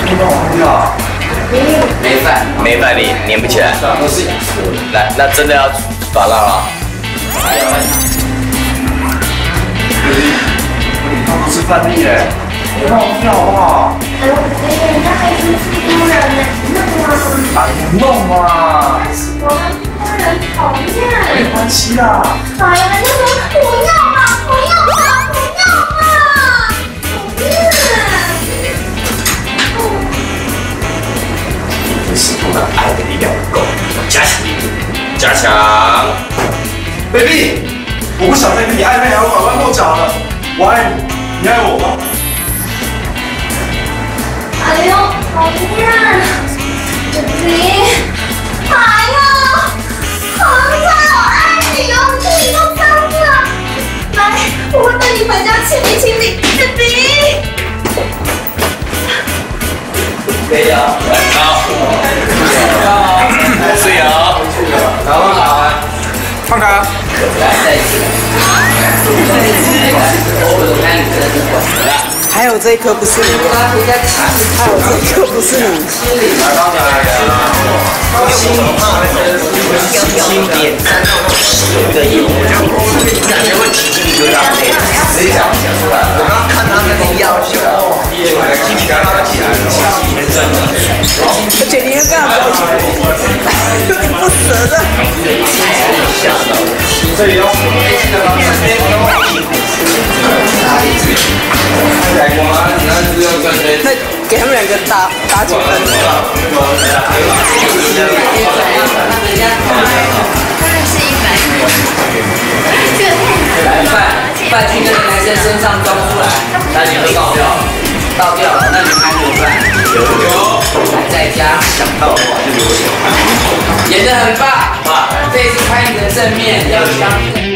你帮我弄掉。没饭粒，粘不起来。来，那真的要发蜡了。你帮我吃饭粒耶，你帮我弄好不好？哎呦，人家还是普通人呢，弄啊！哎呀，弄嘛！我们普通人讨厌。没关系啦。哎呀，人家说不要嘛，不要嘛，不要嘛，讨厌。你是我的爱的力量不够，加强力度，加强。baby， 我不想再跟你暧昧还有拐弯抹角了。我爱你，你爱我吗？哎呦，讨厌！你，哎呦，好惨，我爱你哦，这里都脏了。来，我会带你回家清理清理，baby。可以啊，来好，是有，好，放开，来再一次，还有这一颗不是你，还有这一颗不是你。轻点赞10个油，感觉会起鸡皮疙瘩。谁讲出来？我刚刚看他那个要求，鸡皮疙瘩起来了，而且你又干嘛表情？有点不舍得。这里要那给他们两个打几分？饭去那个男生身上装出来，那你就倒掉了，倒掉了，那你拍那个饭，有，在家想到的话就留下，演得很棒，这一次拍你的正面要相信。